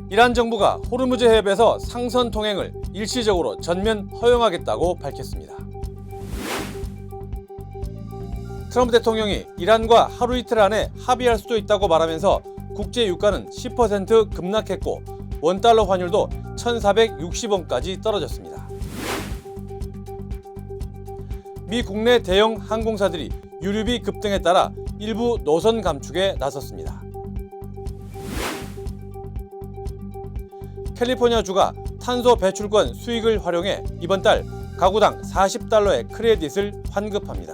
이란 정부가 호르무즈 해협에서 상선 통행을 일시적으로 전면 허용하겠다고 밝혔습니다. 트럼프 대통령이 이란과 하루 이틀 안에 합의할 수도 있다고 말하면서 국제 유가는 10% 급락했고 원달러 환율도 1,460원까지 떨어졌습니다. 미 국내 대형 항공사들이 유류비 급등에 따라 일부 노선 감축에 나섰습니다. 캘리포니아주가 탄소 배출권 수익을 활용해 이번 달 가구당 $40의 크레딧을 환급합니다.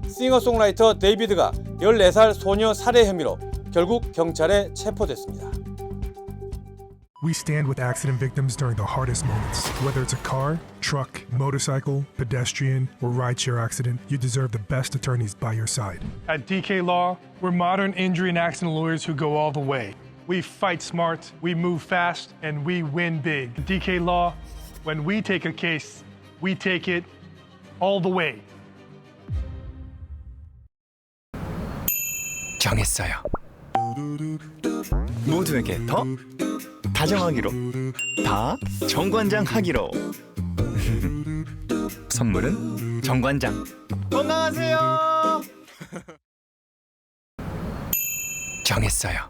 싱어송라이터 데이비드가 14살 소녀 살해 혐의로 결국 경찰에 체포됐습니다. We stand with accident victims during the hardest moments. Whether it's a car, truck, motorcycle, pedestrian, or rideshare accident, you deserve the best attorneys by your side. At DK Law, we're modern injury and accident lawyers who go all the way. We fight smart, we move fast, and we win big. At DK Law, when we take a case, we take it all the way. 정했어요. 모두에게 더 다정하기로, 다 정관장 하기로. 선물은 정관장. 건강하세요. 정했어요.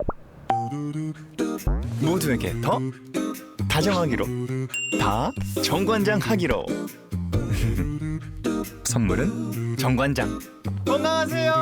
모두에게 더 다정하기로, 다 정관장 하기로. 선물은 정관장. 건강하세요.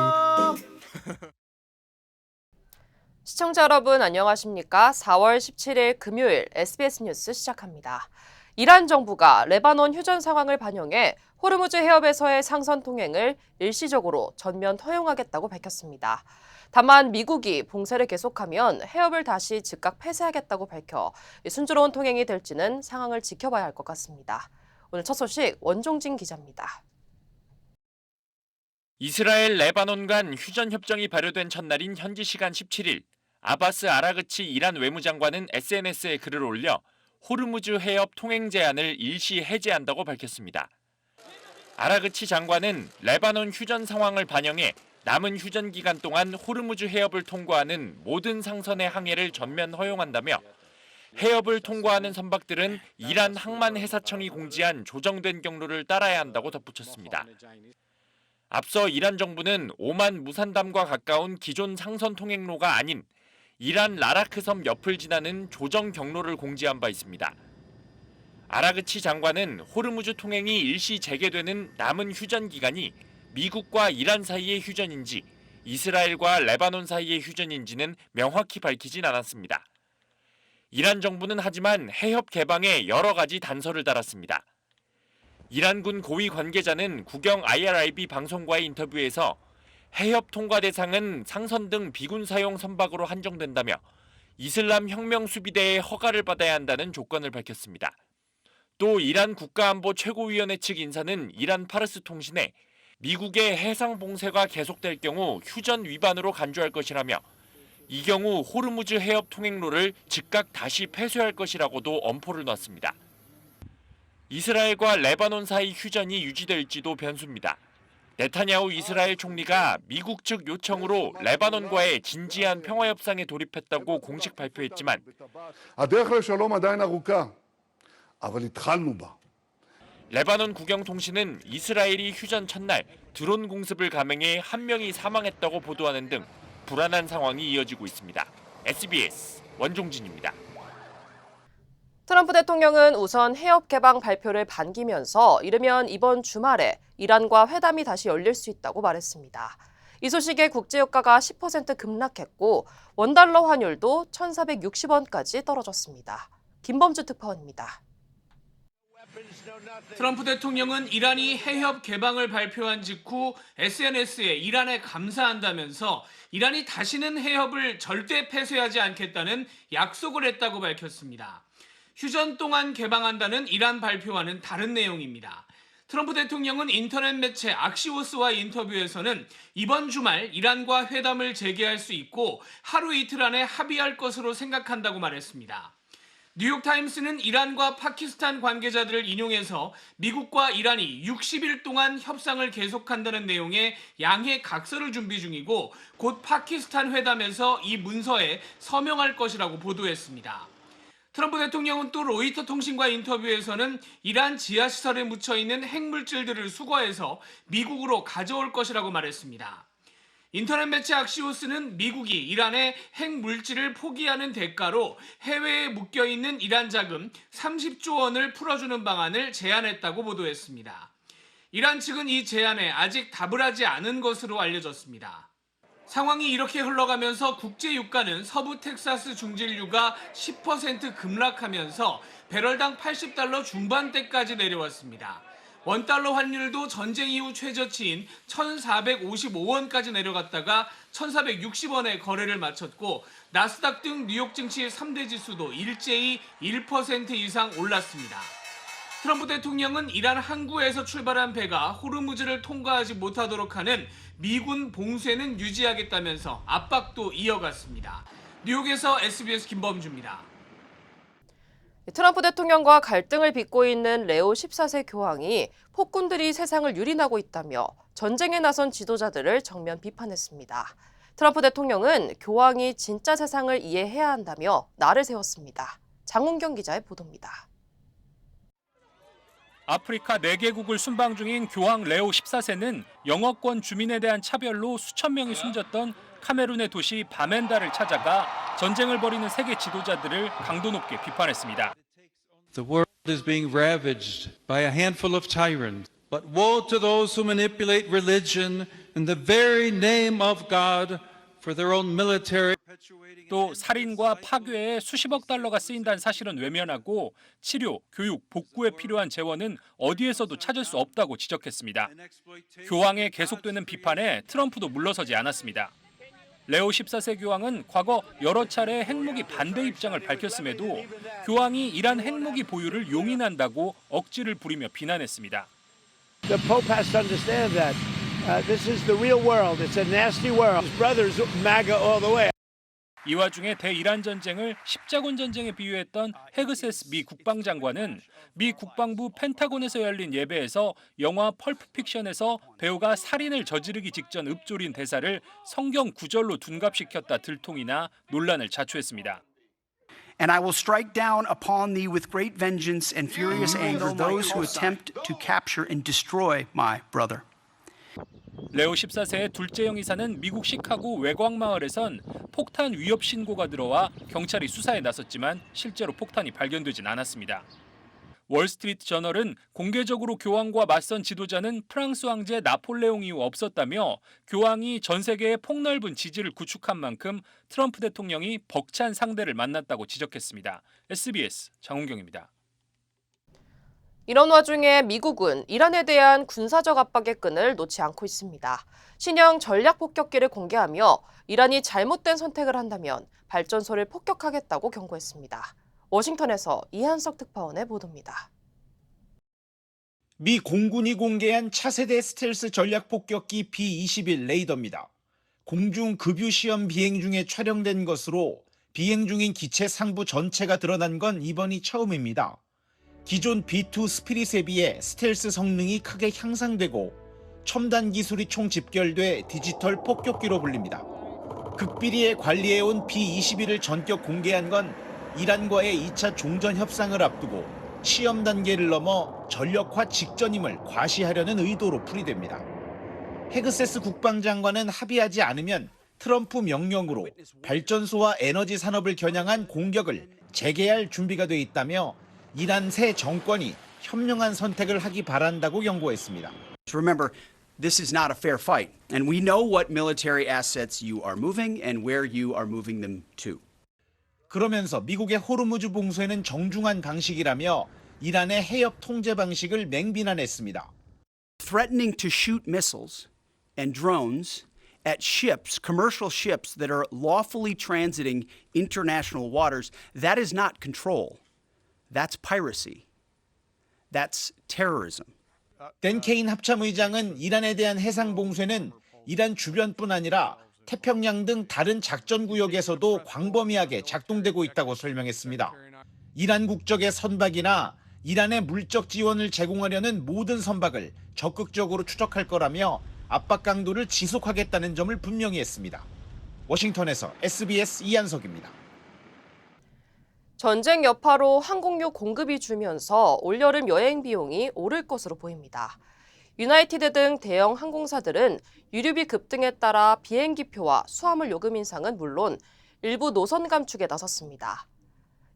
시청자 여러분 안녕하십니까? 4월 17일 금요일 SBS 뉴스 시작합니다. 이란 정부가 레바논 휴전 상황을 반영해 호르무즈 해협에서의 상선 통행을 일시적으로 전면 허용하겠다고 밝혔습니다. 다만 미국이 봉쇄를 계속하면 해협을 다시 즉각 폐쇄하겠다고 밝혀 순조로운 통행이 될지는 상황을 지켜봐야 할 것 같습니다. 오늘 첫 소식 원종진 기자입니다. 이스라엘 레바논 간 휴전 협정이 발효된 첫날인 현지 시간 17일, 아바스 아라그치 이란 외무장관은 SNS에 글을 올려 호르무즈 해협 통행 제한을 일시 해제한다고 밝혔습니다. 아라그치 장관은 레바논 휴전 상황을 반영해 남은 휴전 기간 동안 호르무즈 해협을 통과하는 모든 상선의 항해를 전면 허용한다며 해협을 통과하는 선박들은 이란 항만 해사청이 공지한 조정된 경로를 따라야 한다고 덧붙였습니다. 앞서 이란 정부는 오만 무산담과 가까운 기존 상선 통행로가 아닌 이란 라라크 섬 옆을 지나는 조정 경로를 공지한 바 있습니다. 아라그치 장관은 호르무즈 통행이 일시 재개되는 남은 휴전 기간이 미국과 이란 사이의 휴전인지 이스라엘과 레바논 사이의 휴전인지는 명확히 밝히진 않았습니다. 이란 정부는 하지만 해협 개방에 여러 가지 단서를 달았습니다. 이란군 고위 관계자는 국영 IRIB 방송과의 인터뷰에서 해협 통과 대상은 상선 등 비군 사용 선박으로 한정된다며 이슬람 혁명 수비대의 허가를 받아야 한다는 조건을 밝혔습니다. 또 이란 국가안보 최고위원회 측 인사는 이란 파르스 통신에 미국의 해상 봉쇄가 계속될 경우 휴전 위반으로 간주할 것이라며 이 경우 호르무즈 해협 통행로를 즉각 다시 폐쇄할 것이라고도 엄포를 놨습니다. 이스라엘과 레바논 사이 휴전이 유지될지도 변수입니다. 네타냐후 이스라엘 총리가 미국 측 요청으로 레바논과의 진지한 평화협상에 돌입했다고 공식 발표했지만 레바논 국영통신은 이스라엘이 휴전 첫날 드론 공습을 감행해 한 명이 사망했다고 보도하는 등 불안한 상황이 이어지고 있습니다. SBS 원종진입니다. 트럼프 대통령은 우선 해협 개방 발표를 반기면서 이르면 이번 주말에 이란과 회담이 다시 열릴 수 있다고 말했습니다. 이 소식에 국제유가가 10% 급락했고 원달러 환율도 1,460원까지 떨어졌습니다. 김범주 특파원입니다. 트럼프 대통령은 이란이 해협 개방을 발표한 직후 SNS에 이란에 감사한다면서 이란이 다시는 해협을 절대 폐쇄하지 않겠다는 약속을 했다고 밝혔습니다. 휴전 동안 개방한다는 이란 발표와는 다른 내용입니다. 트럼프 대통령은 인터넷 매체 악시오스와의 인터뷰에서는 이번 주말 이란과 회담을 재개할 수 있고 하루 이틀 안에 합의할 것으로 생각한다고 말했습니다. 뉴욕타임스는 이란과 파키스탄 관계자들을 인용해서 미국과 이란이 60일 동안 협상을 계속한다는 내용의 양해 각서를 준비 중이고 곧 파키스탄 회담에서 이 문서에 서명할 것이라고 보도했습니다. 트럼프 대통령은 또 로이터 통신과 인터뷰에서는 이란 지하시설에 묻혀있는 핵물질들을 수거해서 미국으로 가져올 것이라고 말했습니다. 인터넷 매체 악시오스는 미국이 이란의 핵물질을 포기하는 대가로 해외에 묶여있는 이란 자금 30조 원을 풀어주는 방안을 제안했다고 보도했습니다. 이란 측은 이 제안에 아직 답을 하지 않은 것으로 알려졌습니다. 상황이 이렇게 흘러가면서 국제 유가는 서부 텍사스 중진유가 10% 급락하면서 배럴당 80달러 중반대까지 내려왔습니다. 원달러 환율도 전쟁 이후 최저치인 1,455원까지 내려갔다가 1,460원에 거래를 마쳤고 나스닥 등 뉴욕 증시 3대 지수도 일제히 1% 이상 올랐습니다. 트럼프 대통령은 이란 항구에서 출발한 배가 호르무즈를 통과하지 못하도록 하는 미군 봉쇄는 유지하겠다면서 압박도 이어갔습니다. 뉴욕에서 SBS 김범주입니다. 트럼프 대통령과 갈등을 빚고 있는 레오 14세 교황이 폭군들이 세상을 유린하고 있다며 전쟁에 나선 지도자들을 정면 비판했습니다. 트럼프 대통령은 교황이 진짜 세상을 이해해야 한다며 날을 세웠습니다. 장훈경 기자의 보도입니다. 아프리카 4개국을 순방 중인 교황 레오 14세는 영어권 주민에 대한 차별로 수천 명이 숨졌던 카메룬의 도시 바멘다를 찾아가 전쟁을 벌이는 세계 지도자들을 강도 높게 비판했습니다. The world is being ravaged by a handful of tyrants. But woe to those who manipulate religion in the very name of God for their own military. 또 살인과 파괴에 수십억 달러가 쓰인다는 사실은 외면하고 치료, 교육, 복구에 필요한 재원은 어디에서도 찾을 수 없다고 지적했습니다. 교황의 계속되는 비판에 트럼프도 물러서지 않았습니다. 레오 14세 교황은 과거 여러 차례 핵무기 반대 입장을 밝혔음에도 교황이 이란 핵무기 보유를 용인한다고 억지를 부리며 비난했습니다. The Pope has to understand that this is the real world. It's a nasty world. His brothers MAGA all the way. 이 와중에 대이란 전쟁을 십자군 전쟁에 비유했던 헤그세스 미 국방장관은 미 국방부 펜타곤에서 열린 예배에서 영화 펄프 픽션에서 배우가 살인을 저지르기 직전 읊조린 대사를 성경 구절로 둔갑시켰다 들통이나 논란을 자초했습니다. And I will strike down upon thee with great vengeance and furious anger those who attempt to capture and destroy my brother. 레오 14세의 둘째 형이사는 미국 시카고 외곽마을에선 폭탄 위협 신고가 들어와 경찰이 수사에 나섰지만 실제로 폭탄이 발견되진 않았습니다. 월스트리트 저널은 공개적으로 교황과 맞선 지도자는 프랑스 황제 나폴레옹 이후 없었다며 교황이 전 세계에 폭넓은 지지를 구축한 만큼 트럼프 대통령이 벅찬 상대를 만났다고 지적했습니다. SBS 장훈경입니다. 이런 와중에 미국은 이란에 대한 군사적 압박의 끈을 놓지 않고 있습니다. 신형 전략 폭격기를 공개하며 이란이 잘못된 선택을 한다면 발전소를 폭격하겠다고 경고했습니다. 워싱턴에서 이한석 특파원의 보도입니다. 미 공군이 공개한 차세대 스텔스 전략 폭격기 B-21 레이더입니다. 공중 급유 시험 비행 중에 촬영된 것으로 비행 중인 기체 상부 전체가 드러난 건 이번이 처음입니다. 기존 B-2 스피릿에 비해 스텔스 성능이 크게 향상되고 첨단 기술이 총 집결돼 디지털 폭격기로 불립니다. 극비리에 관리해온 B-21을 전격 공개한 건 이란과의 2차 종전 협상을 앞두고 시험 단계를 넘어 전력화 직전임을 과시하려는 의도로 풀이됩니다. 헤그세스 국방장관은 합의하지 않으면 트럼프 명령으로 발전소와 에너지 산업을 겨냥한 공격을 재개할 준비가 돼 있다며 이란 새 정권이 현명한 선택을 하기 바란다고 경고했습니다. Remember, this is not a fair fight, and we know what military assets you are moving and where you are moving them to. 그러면서 미국의 호르무즈 봉쇄는 정중한 방식이라며 이란의 해협 통제 방식을 맹비난했습니다. Threatening to shoot missiles and drones at ships, commercial ships that are lawfully transiting international waters, that is not control. That's piracy. That's terrorism. 댄 케인 합참의장은 이란에 대한 해상 봉쇄는 이란 주변뿐 아니라 태평양 등 다른 작전 구역에서도 광범위하게 작동되고 있다고 설명했습니다. 이란 국적의 선박이나 이란의 물적 지원을 제공하려는 모든 선박을 적극적으로 추적할 거라며 압박 강도를 지속하겠다는 점을 분명히 했습니다. 워싱턴에서 SBS 이한석입니다. 전쟁 여파로 항공유 공급이 줄면서 올여름 여행 비용이 오를 것으로 보입니다. 유나이티드 등 대형 항공사들은 유류비 급등에 따라 비행기표와 수화물 요금 인상은 물론 일부 노선 감축에 나섰습니다.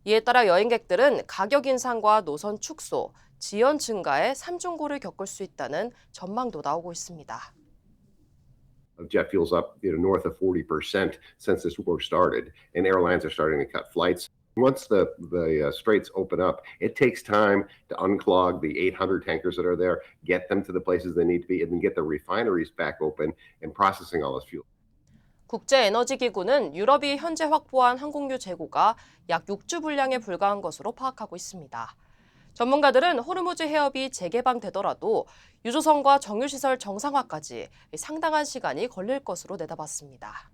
이에 따라 여행객들은 가격 인상과 노선 축소, 지연 증가에 삼중고를 겪을 수 있다는 전망도 나오고 있습니다. Jet fuel's up north of 40% since this war started, and airlines are starting to cut flights. Once the straits open up, it takes time to unclog the 800 tankers that are there, get them to the places they need to be, and then get the refineries back open and processing all this fuel. 국제에너지기구는 유럽이 현재 확보한 항공유 재고가 약 6주 분량에 불과한 것으로 파악하고 있습니다. 전문가들은 호르무즈 해협이 재개방되더라도 유조선과 정유시설 정상화까지 상당한 시간이 걸릴 것으로 내다봤습니다.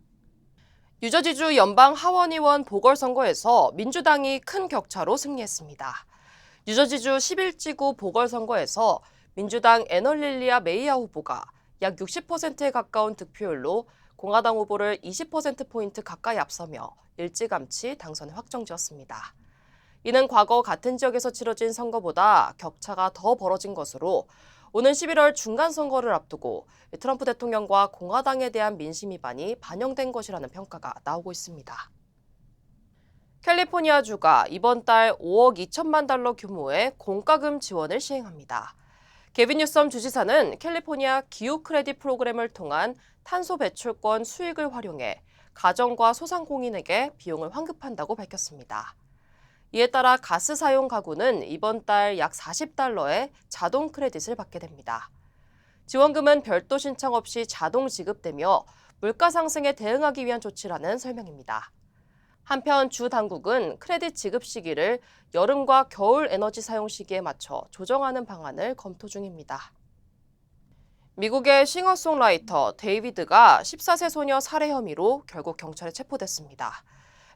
뉴저지주 연방 하원의원 보궐선거에서 민주당이 큰 격차로 승리했습니다. 뉴저지주 11지구 보궐선거에서 민주당 애널릴리아 메이아 후보가 약 60%에 가까운 득표율로 공화당 후보를 20%포인트 가까이 앞서며 일찌감치 당선에 확정지었습니다. 이는 과거 같은 지역에서 치러진 선거보다 격차가 더 벌어진 것으로 오는 11월 중간선거를 앞두고 트럼프 대통령과 공화당에 대한 민심 위반이 반영된 것이라는 평가가 나오고 있습니다. 캘리포니아주가 이번 달 5억 2천만 달러 규모의 공과금 지원을 시행합니다. 게빈 뉴섬 주지사는 캘리포니아 기후 크레딧 프로그램을 통한 탄소 배출권 수익을 활용해 가정과 소상공인에게 비용을 환급한다고 밝혔습니다. 이에 따라 가스 사용 가구는 이번 달 약 40달러의 자동 크레딧을 받게 됩니다. 지원금은 별도 신청 없이 자동 지급되며 물가 상승에 대응하기 위한 조치라는 설명입니다. 한편 주 당국은 크레딧 지급 시기를 여름과 겨울 에너지 사용 시기에 맞춰 조정하는 방안을 검토 중입니다. 미국의 싱어송라이터 데이비드가 14세 소녀 살해 혐의로 결국 경찰에 체포됐습니다.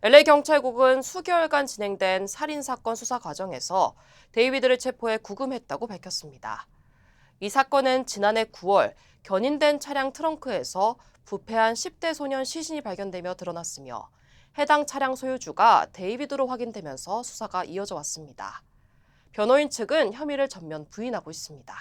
LA 경찰국은 수개월간 진행된 살인사건 수사 과정에서 데이비드를 체포해 구금했다고 밝혔습니다. 이 사건은 지난해 9월 견인된 차량 트렁크에서 부패한 10대 소년 시신이 발견되며 드러났으며 해당 차량 소유주가 데이비드로 확인되면서 수사가 이어져 왔습니다. 변호인 측은 혐의를 전면 부인하고 있습니다.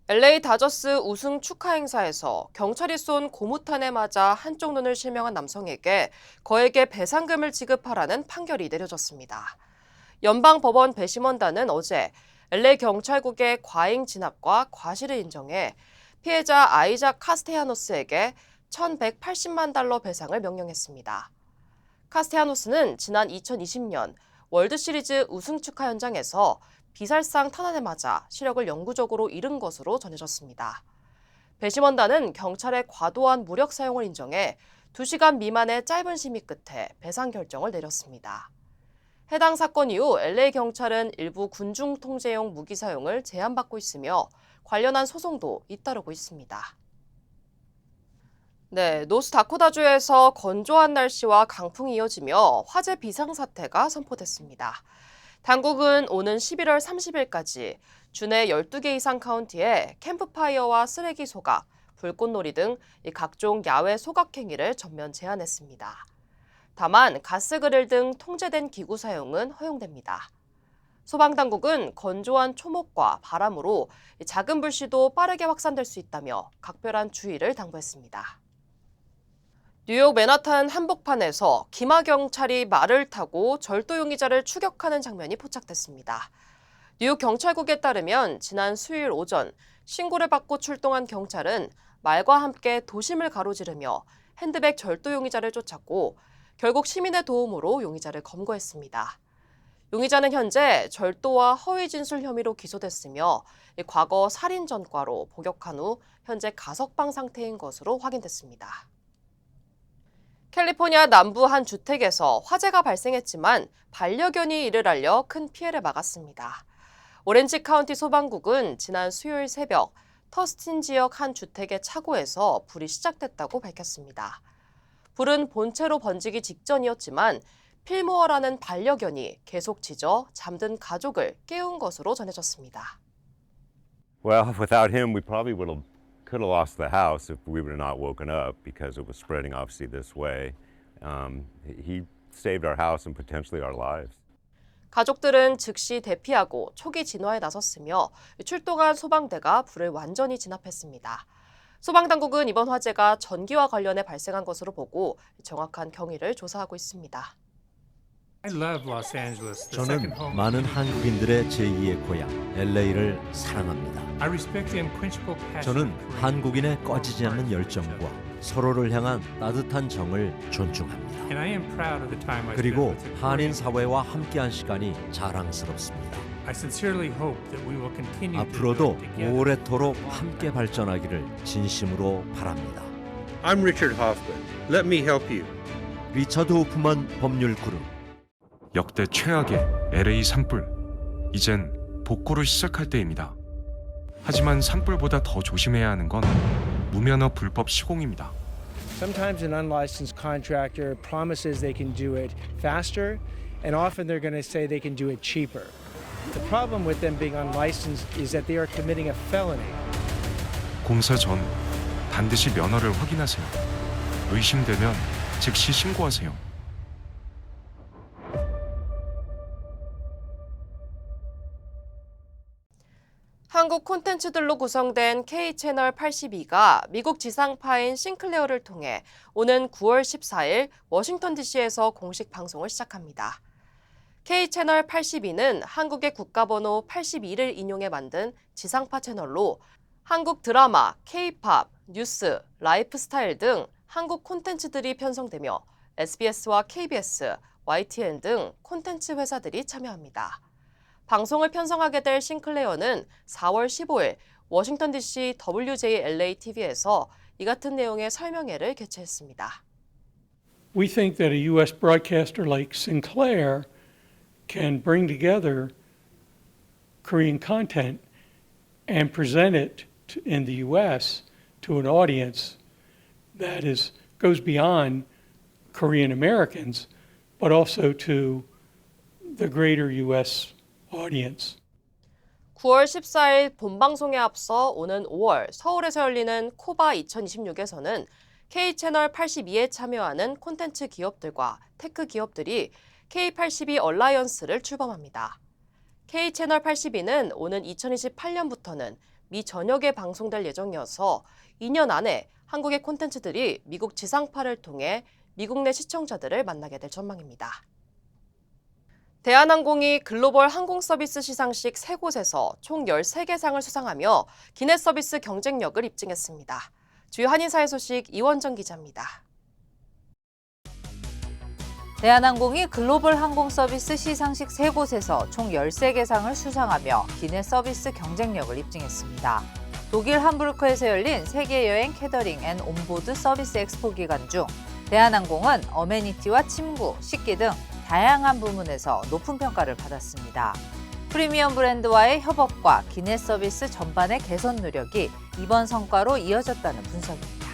LA 다저스 우승 축하 행사에서 경찰이 쏜 고무탄에 맞아 한쪽 눈을 실명한 남성에게 거액의 배상금을 지급하라는 판결이 내려졌습니다. 연방법원 배심원단은 어제 LA 경찰국의 과잉 진압과 과실을 인정해 피해자 아이작 카스테야노스에게 1,180만 달러 배상을 명령했습니다. 카스테야노스는 지난 2020년 월드시리즈 우승 축하 현장에서 비살상 탄환에 맞아 시력을 영구적으로 잃은 것으로 전해졌습니다. 배심원단은 경찰의 과도한 무력 사용을 인정해 2시간 미만의 짧은 심의 끝에 배상 결정을 내렸습니다. 해당 사건 이후 LA 경찰은 일부 군중 통제용 무기 사용을 제한받고 있으며 관련한 소송도 잇따르고 있습니다. 노스다코타주에서 건조한 날씨와 강풍이 이어지며 화재 비상사태가 선포됐습니다. 당국은 오는 11월 30일까지 주내 12개 이상 카운티에 캠프파이어와 쓰레기 소각, 불꽃놀이 등 각종 야외 소각 행위를 전면 제한했습니다. 다만 가스그릴 등 통제된 기구 사용은 허용됩니다. 소방당국은 건조한 초목과 바람으로 작은 불씨도 빠르게 확산될 수 있다며 각별한 주의를 당부했습니다. 뉴욕 맨하탄 한복판에서 기마 경찰이 말을 타고 절도 용의자를 추격하는 장면이 포착됐습니다. 뉴욕 경찰국에 따르면 지난 수요일 오전 신고를 받고 출동한 경찰은 말과 함께 도심을 가로지르며 핸드백 절도 용의자를 쫓았고 결국 시민의 도움으로 용의자를 검거했습니다. 용의자는 현재 절도와 허위 진술 혐의로 기소됐으며 과거 살인 전과로 복역한 후 현재 가석방 상태인 것으로 확인됐습니다. 캘리포니아 남부 한 주택에서 화재가 발생했지만 반려견이 이를 알려 큰 피해를 막았습니다. 오렌지 카운티 소방국은 지난 수요일 새벽 터스틴 지역 한 주택의 차고에서 불이 시작됐다고 밝혔습니다. 불은 본체로 번지기 직전이었지만 필모어라는 반려견이 계속 짖어 잠든 가족을 깨운 것으로 전해졌습니다. Well, without him, we probably could have lost the house if we were not woken up because it was spreading obviously this way. He saved our house and potentially our lives. 가족들은 즉시 대피하고 초기 진화에 나섰으며 출동한 소방대가 불을 완전히 진압했습니다. 소방당국은 이번 화재가 전기와 관련해 발생한 것으로 보고 정확한 경위를 조사하고 있습니다. 저는 많은 한국인들의 제2의 고향 LA를 사랑합니다. 저는 한국인의 꺼지지 않는 열정과 서로를 향한 따뜻한 정을 존중합니다. 그리고 한인 사회와 함께한 시간이 자랑스럽습니다. 앞으로도 오래도록 함께 발전하기를 진심으로 바랍니다. I'm Richard Hoffman. Let me help you. 리처드 호프만 법률 그룹. 역대 최악의 LA 산불. 이젠 복구를 시작할 때입니다. 하지만 산불보다 더 조심해야 하는 건 무면허 불법 시공입니다. Sometimes an unlicensed contractor promises they can do it faster, and often they're going to say they can do it cheaper. The problem with them being unlicensed is that they are committing a felony. 공사 전 반드시 면허를 확인하세요. 의심되면 즉시 신고하세요. 한국 콘텐츠들로 구성된 K채널 82가 미국 지상파인 싱클레어를 통해 오는 9월 14일 워싱턴 DC에서 공식 방송을 시작합니다. K채널 82는 한국의 국가번호 82를 인용해 만든 지상파 채널로 한국 드라마, K-팝, 뉴스, 라이프스타일 등 한국 콘텐츠들이 편성되며 SBS와 KBS, YTN 등 콘텐츠 회사들이 참여합니다. 방송을 편성하게 될 싱클레어는 4월 15일 워싱턴 DC WJLA-TV에서 이 같은 내용의 설명회를 개최했습니다. We think that a U.S. broadcaster like Sinclair can bring together Korean content and present it in the U.S. to an audience that goes beyond Korean Americans, but also to the greater U.S. audience. 9월 14일 본방송에 앞서 오는 5월 서울에서 열리는 코바 2026에서는 K채널 82에 참여하는 콘텐츠 기업들과 테크 기업들이 K82 얼라이언스를 출범합니다. K채널 82는 오는 2028년부터는 미 전역에 방송될 예정이어서 2년 안에 한국의 콘텐츠들이 미국 지상파를 통해 미국 내 시청자들을 만나게 될 전망입니다. 대한항공이 글로벌 항공서비스 시상식 3곳에서 총 13개 상을 수상하며 기내서비스 경쟁력을 입증했습니다. 주요 한인사회 소식 이원정 기자입니다. 대한항공이 글로벌 항공서비스 시상식 3곳에서 총 13개 상을 수상하며 기내서비스 경쟁력을 입증했습니다. 독일 함부르크에서 열린 세계여행 캐더링 앤 온보드 서비스 엑스포 기간 중 대한항공은 어메니티와 침구, 식기 등 다양한 부문에서 높은 평가를 받았습니다. 프리미엄 브랜드와의 협업과 기내 서비스 전반의 개선 노력이 이번 성과로 이어졌다는 분석입니다.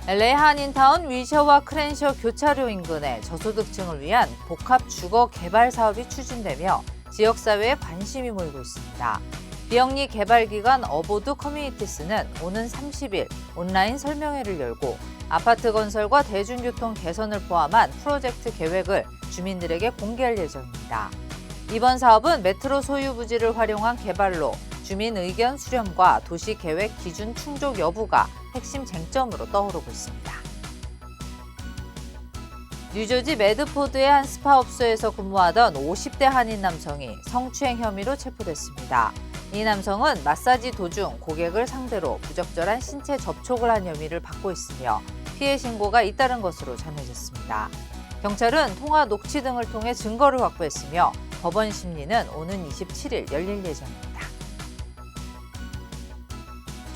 LA 한인타운 위셔와 크랜셔 교차로 인근의 저소득층을 위한 복합 주거 개발 사업이 추진되며 지역사회에 관심이 모이고 있습니다. 비영리 개발기관 어보드 커뮤니티스는 오는 30일 온라인 설명회를 열고 아파트 건설과 대중교통 개선을 포함한 프로젝트 계획을 주민들에게 공개할 예정입니다. 이번 사업은 메트로 소유 부지를 활용한 개발로 주민 의견 수렴과 도시 계획 기준 충족 여부가 핵심 쟁점으로 떠오르고 있습니다. 뉴저지 매드포드의 한 스파업소에서 근무하던 50대 한인 남성이 성추행 혐의로 체포됐습니다. 이 남성은 마사지 도중 고객을 상대로 부적절한 신체 접촉을 한 혐의를 받고 있으며 피해 신고가 잇따른 것으로 전해졌습니다. 경찰은 통화 녹취 등을 통해 증거를 확보했으며 법원 심리는 오는 27일 열릴 예정입니다.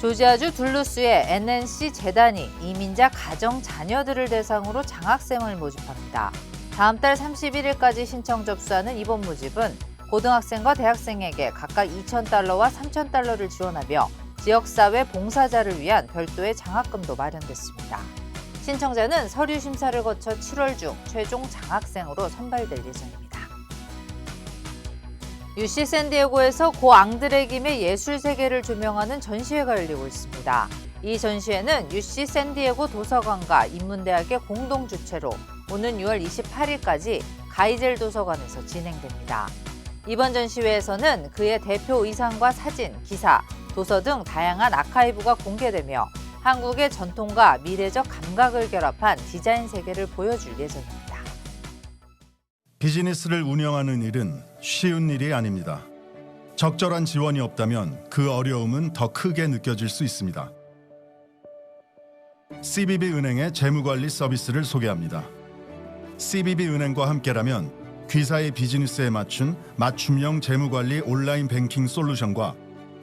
조지아주 둘루스의 NNC 재단이 이민자 가정 자녀들을 대상으로 장학생을 모집합니다. 다음 달 31일까지 신청 접수하는 이번 모집은 고등학생과 대학생에게 각각 $2,000와 $3,000를 지원하며 지역사회 봉사자를 위한 별도의 장학금도 마련됐습니다. 신청자는 서류 심사를 거쳐 7월 중 최종 장학생으로 선발될 예정입니다. UC 샌디에고에서 고 앙드레 김의 예술 세계를 조명하는 전시회가 열리고 있습니다. 이 전시회는 UC 샌디에고 도서관과 인문대학의 공동 주최로 오는 6월 28일까지 가이젤 도서관에서 진행됩니다. 이번 전시회에서는 그의 대표 의상과 사진, 기사, 도서 등 다양한 아카이브가 공개되며 한국의 전통과 미래적 감각을 결합한 디자인 세계를 보여줄 예정입니다. 비즈니스를 운영하는 일은 쉬운 일이 아닙니다. 적절한 지원이 없다면 그 어려움은 더 크게 느껴질 수 있습니다. CBB은행의 재무관리 서비스를 소개합니다. CBB은행과 함께라면 귀사의 비즈니스에 맞춘 맞춤형 재무관리 온라인 뱅킹 솔루션과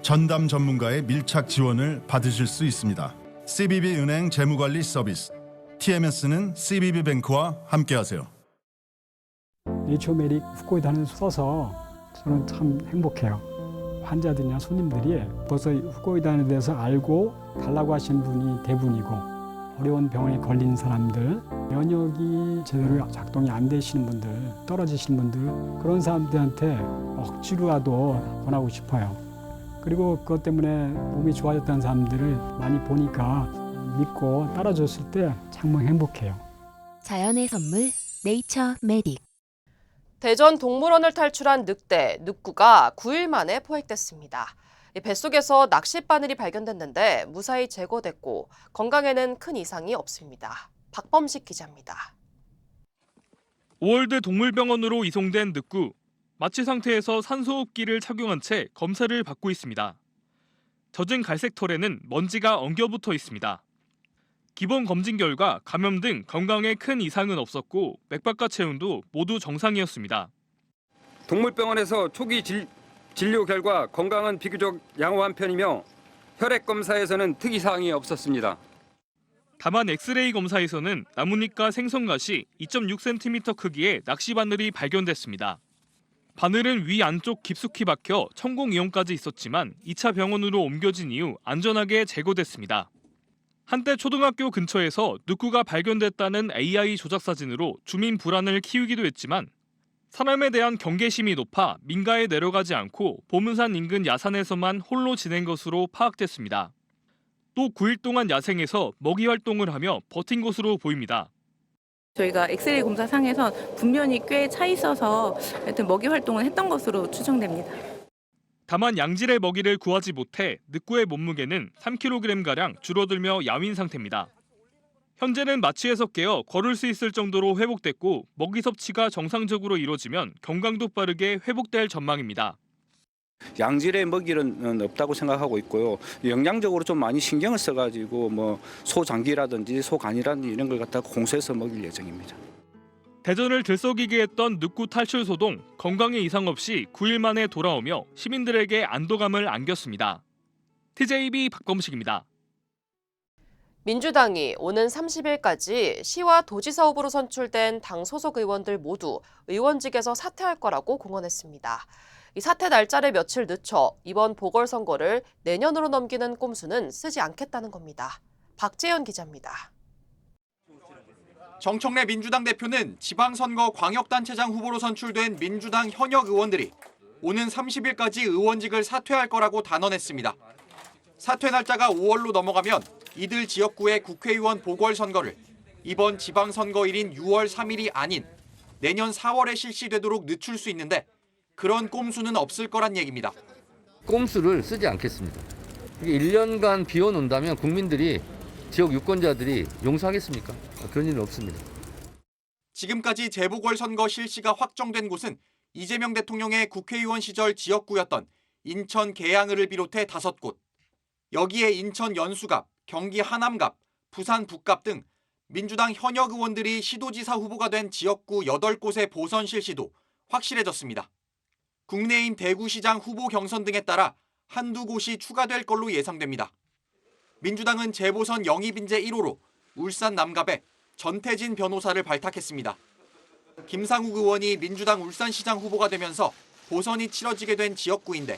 전담 전문가의 밀착 지원을 받으실 수 있습니다. CBB은행 재무관리 서비스, TMS는 CBB뱅크와 함께하세요. 네이처메딕 후코이단을 써서 저는 참 행복해요. 환자들이나 손님들이 벌써 후코이단에 대해서 알고 달라고 하시는 분이 대부분이고, 어려운 병에 걸린 사람들, 면역이 제대로 작동이 안 되시는 분들, 떨어지시는 분들, 그런 사람들한테 억지로라도 권하고 싶어요. 그리고 그것 때문에 몸이 좋아졌다는 사람들을 많이 보니까 믿고 따라줬을 때 정말 행복해요. 자연의 선물 네이처메딕. 대전 동물원을 탈출한 늑대, 늑구가 9일 만에 포획됐습니다. 뱃속에서 낚싯바늘이 발견됐는데 무사히 제거됐고 건강에는 큰 이상이 없습니다. 박범식 기자입니다. 오월드 동물병원으로 이송된 늑구. 마취 상태에서 산소호흡기를 착용한 채 검사를 받고 있습니다. 젖은 갈색 털에는 먼지가 엉겨붙어 있습니다. 기본 검진 결과 감염 등 건강에 큰 이상은 없었고 맥박과 체온도 모두 정상이었습니다. 동물병원에서 초기 진료 결과 건강은 비교적 양호한 편이며 혈액 검사에서는 특이사항이 없었습니다. 다만 엑스레이 검사에서는 나뭇잎과 생선가시 2.6cm 크기의 낚시바늘이 발견됐습니다. 바늘은 위 안쪽 깊숙이 박혀 천공이용까지 있었지만 2차 병원으로 옮겨진 이후 안전하게 제거됐습니다. 한때 초등학교 근처에서 늑구가 발견됐다는 AI 조작 사진으로 주민 불안을 키우기도 했지만 사람에 대한 경계심이 높아 민가에 내려가지 않고 보문산 인근 야산에서만 홀로 지낸 것으로 파악됐습니다. 또 9일 동안 야생에서 먹이 활동을 하며 버틴 것으로 보입니다. 저희가 엑스레이 검사상에서 분면이 꽤 차 있어서 하여튼 먹이 활동을 했던 것으로 추정됩니다. 다만 양질의 먹이를 구하지 못해 늑구의 몸무게는 3kg가량 줄어들며 야윈 상태입니다. 현재는 마취에서 깨어 걸을 수 있을 정도로 회복됐고 먹이 섭취가 정상적으로 이루어지면 경강도 빠르게 회복될 전망입니다. 양질의 먹이는 없다고 생각하고 있고요. 영양적으로 좀 많이 신경을 써가지고 소장기라든지 소간이라든지 이런 걸 갖다가 공수해서 먹일 예정입니다. 대전을 들썩이게 했던 늑구 탈출 소동, 건강에 이상 없이 9일 만에 돌아오며 시민들에게 안도감을 안겼습니다. TJB 박범식입니다. 민주당이 오는 30일까지 시와 도지사 후보로 선출된 당 소속 의원들 모두 의원직에서 사퇴할 거라고 공언했습니다. 이 사퇴 날짜를 며칠 늦춰 이번 보궐선거를 내년으로 넘기는 꼼수는 쓰지 않겠다는 겁니다. 박재현 기자입니다. 정청래 민주당 대표는 지방선거 광역단체장 후보로 선출된 민주당 현역 의원들이 오는 30일까지 의원직을 사퇴할 거라고 단언했습니다. 사퇴 날짜가 5월로 넘어가면 이들 지역구의 국회의원 보궐선거를 이번 지방선거일인 6월 3일이 아닌 내년 4월에 실시되도록 늦출 수 있는데 그런 꼼수는 없을 거란 얘기입니다. 꼼수를 쓰지 않겠습니다. 1년간 비워놓는다면 국민들이 지역 유권자들이 용서하겠습니까? 그런 일은 없습니다. 지금까지 재보궐선거 실시가 확정된 곳은 이재명 대통령의 국회의원 시절 지역구였던 인천 계양을을 비롯해 5곳. 여기에 인천 연수갑, 경기 하남갑, 부산 북갑 등 민주당 현역 의원들이 시도지사 후보가 된 지역구 8곳의 보선 실시도 확실해졌습니다. 국민의힘 대구시장 후보 경선 등에 따라 한두 곳이 추가될 걸로 예상됩니다. 민주당은 재보선 영입인재 1호로 울산 남갑에 전태진 변호사를 발탁했습니다. 김상욱 의원이 민주당 울산시장 후보가 되면서 보선이 치러지게 된 지역구인데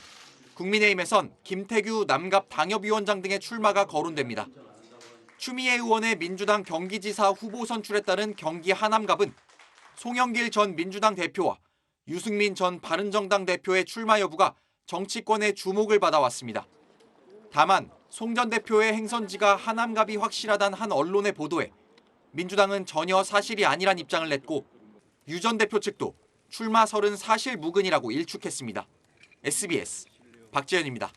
국민의힘에선 김태규 남갑 당협위원장 등의 출마가 거론됩니다. 추미애 의원의 민주당 경기지사 후보 선출에 따른 경기 하남갑은 송영길 전 민주당 대표와 유승민 전 바른정당 대표의 출마 여부가 정치권의 주목을 받아왔습니다. 다만 송 전 대표의 행선지가 하남갑이 확실하다는 한 언론의 보도에 민주당은 전혀 사실이 아니란 입장을 냈고 유 전 대표 측도 출마설은 사실 무근이라고 일축했습니다. SBS 박재현입니다.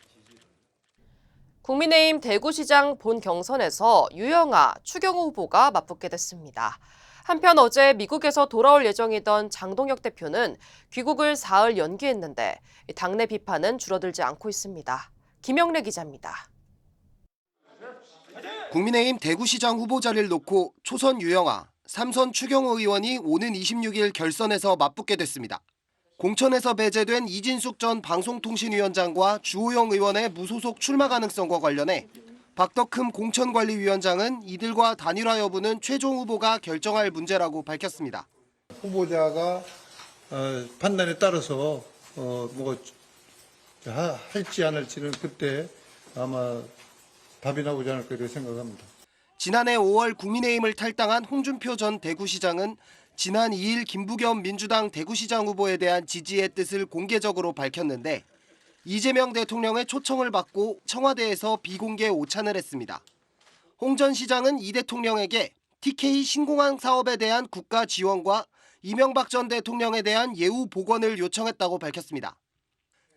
국민의힘 대구시장 본 경선에서 유영아, 추경호 후보가 맞붙게 됐습니다. 한편 어제 미국에서 돌아올 예정이던 장동혁 대표는 귀국을 사흘 연기했는데 당내 비판은 줄어들지 않고 있습니다. 김영래 기자입니다. 국민의힘 대구시장 후보자를 놓고 초선 유영아, 삼선 추경호 의원이 오는 26일 결선에서 맞붙게 됐습니다. 공천에서 배제된 이진숙 전 방송통신위원장과 주호영 의원의 무소속 출마 가능성과 관련해 박덕흠 공천관리위원장은 이들과 단일화 여부는 최종 후보가 결정할 문제라고 밝혔습니다. 후보자가 판단에 따라서 할지 안 할지는 그때 아마 답이 나오지 않을 거라고 생각합니다. 지난해 5월 국민의힘을 탈당한 홍준표 전 대구시장은 지난 2일 김부겸 민주당 대구시장 후보에 대한 지지의 뜻을 공개적으로 밝혔는데 이재명 대통령의 초청을 받고 청와대에서 비공개 오찬을 했습니다. 홍 전 시장은 이 대통령에게 TK 신공항 사업에 대한 국가 지원과 이명박 전 대통령에 대한 예우 복원을 요청했다고 밝혔습니다.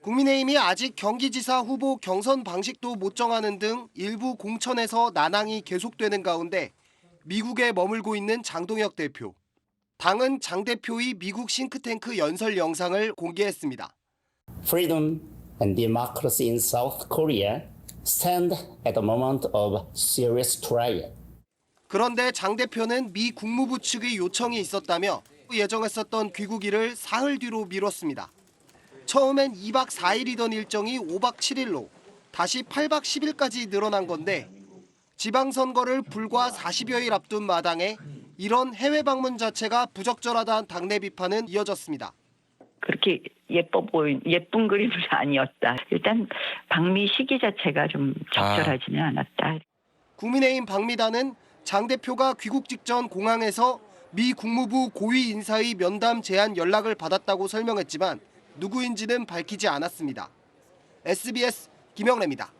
국민의힘이 아직 경기지사 후보 경선 방식도 못 정하는 등 일부 공천에서 난항이 계속되는 가운데 미국에 머물고 있는 장동혁 대표. 당은 장 대표의 미국 싱크탱크 연설 영상을 공개했습니다. Freedom and democracy in South Korea stand at the moment of serious trial. 그런데 장 대표는 미 국무부 측의 요청이 있었다며 예정했었던 귀국일을 사흘 뒤로 미뤘습니다. 처음엔 2박 4일이던 일정이 5박 7일로 다시 8박 10일까지 늘어난 건데 지방선거를 불과 40여일 앞둔 마당에 이런 해외 방문 자체가 부적절하다는 당내 비판은 이어졌습니다. 그렇게 예쁜 그림은 아니었다. 일단 방미 시기 자체가 좀 적절하지는 않았다. 국민의힘 방미단은 장 대표가 귀국 직전 공항에서 미 국무부 고위 인사의 면담 제안 연락을 받았다고 설명했지만 누구인지는 밝히지 않았습니다. SBS 김영래입니다.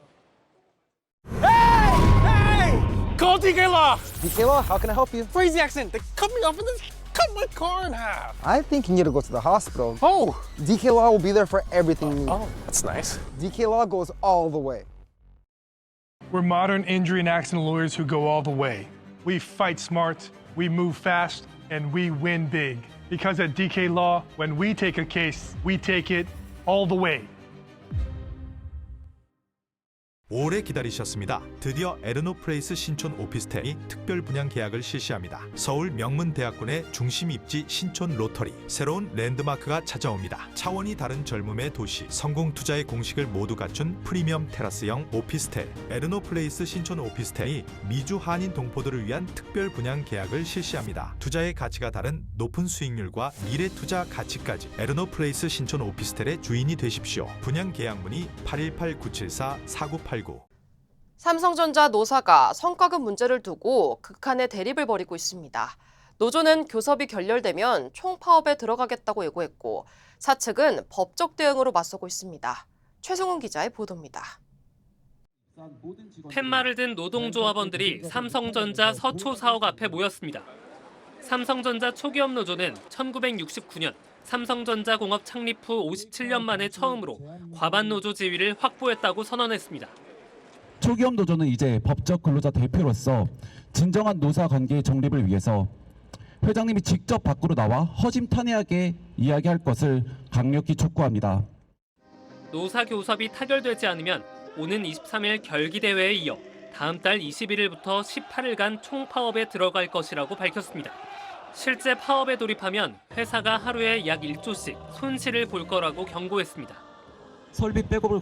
Call DK Law. DK Law, how can I help you? Crazy accident. They cut me off and then cut my car in half. I think you need to go to the hospital. Oh. DK Law will be there for everything you need. Oh, that's nice. DK Law goes all the way. We're modern injury and accident lawyers who go all the way. We fight smart, we move fast, and we win big. Because at DK Law, when we take a case, we take it all the way. 오래 기다리셨습니다. 드디어 에르노플레이스 신촌 오피스텔이 특별 분양 계약을 실시합니다. 서울 명문대학군의 중심 입지 신촌 로터리. 새로운 랜드마크가 찾아옵니다. 차원이 다른 젊음의 도시. 성공 투자의 공식을 모두 갖춘 프리미엄 테라스형 오피스텔. 에르노플레이스 신촌 오피스텔이 미주 한인 동포들을 위한 특별 분양 계약을 실시합니다. 투자의 가치가 다른 높은 수익률과 미래 투자 가치까지 에르노플레이스 신촌 오피스텔의 주인이 되십시오. 분양 계약 문의 818-974-4989. 삼성전자 노사가 성과급 문제를 두고 극한의 대립을 벌이고 있습니다. 노조는 교섭이 결렬되면 총파업에 들어가겠다고 예고했고 사측은 법적 대응으로 맞서고 있습니다. 최승훈 기자의 보도입니다. 팻말을 든 노동조합원들이 삼성전자 서초 사옥 앞에 모였습니다. 삼성전자 초기업 노조는 1969년 삼성전자 공업 창립 후 57년 만에 처음으로 과반 노조 지위를 확보했다고 선언했습니다. 초기업 노조는 이제 법적 근로자 대표로서 진정한 노사 관계의 정립을 위해서 회장님이 직접 밖으로 나와 허심탄회하게 이야기할 것을 강력히 촉구합니다. 노사 교섭이 타결되지 않으면 오는 23일 결기대회에 이어 다음 달 21일부터 18일간 총파업에 들어갈 것이라고 밝혔습니다. 실제 파업에 돌입하면 회사가 하루에 약 1조씩 손실을 볼 거라고 경고했습니다. 설비 백업을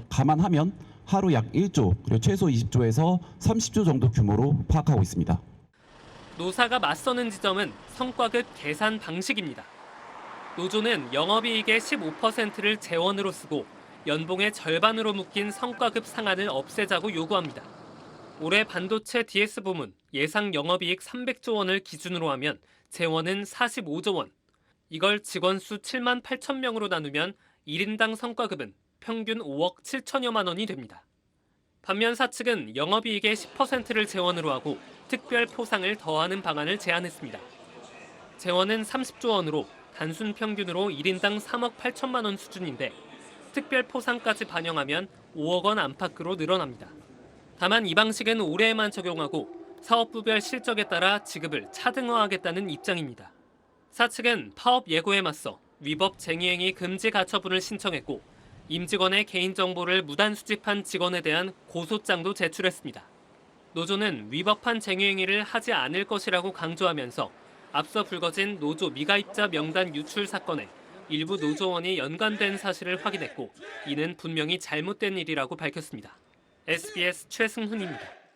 감안하면 하루 약 1조, 그리고 최소 20조에서 30조 정도 규모로 파악하고 있습니다. 노사가 맞서는 지점은 성과급 계산 방식입니다. 노조는 영업이익의 15%를 재원으로 쓰고 연봉의 절반으로 묶인 성과급 상한을 없애자고 요구합니다. 올해 반도체 DS 부문 예상 영업이익 300조 원을 기준으로 하면 재원은 45조 원. 이걸 직원 수 7만 8천 명으로 나누면 1인당 성과급은 평균 5억 7천여만 원이 됩니다. 반면 사측은 영업이익의 10%를 재원으로 하고 특별 포상을 더하는 방안을 제안했습니다. 재원은 30조 원으로 단순 평균으로 1인당 3억 8천만 원 수준인데 특별 포상까지 반영하면 5억 원 안팎으로 늘어납니다. 다만 이 방식은 올해에만 적용하고 사업부별 실적에 따라 지급을 차등화하겠다는 입장입니다. 사측은 파업 예고에 맞서 위법 쟁의행위 금지 가처분을 신청했고 임직원의 개인정보를 무단 수집한 직원에 대한 고소장도 제출했습니다. 노조는 위법한 쟁의행위를 하지 않을 것이라고 강조하면서 앞서 불거진 노조 미가입자 명단 유출 사건에 일부 노조원이 연관된 사실을 확인했고 이는 분명히 잘못된 일이라고 밝혔습니다. SBS 최승훈입니다.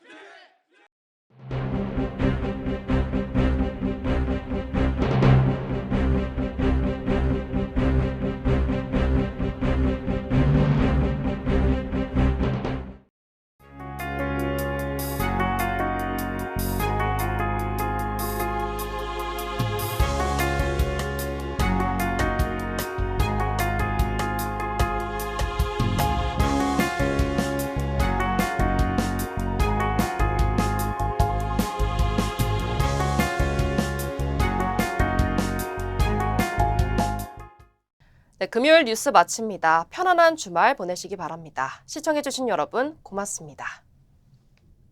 네, 금요일 뉴스 마칩니다. 편안한 주말 보내시기 바랍니다. 시청해주신 여러분 고맙습니다.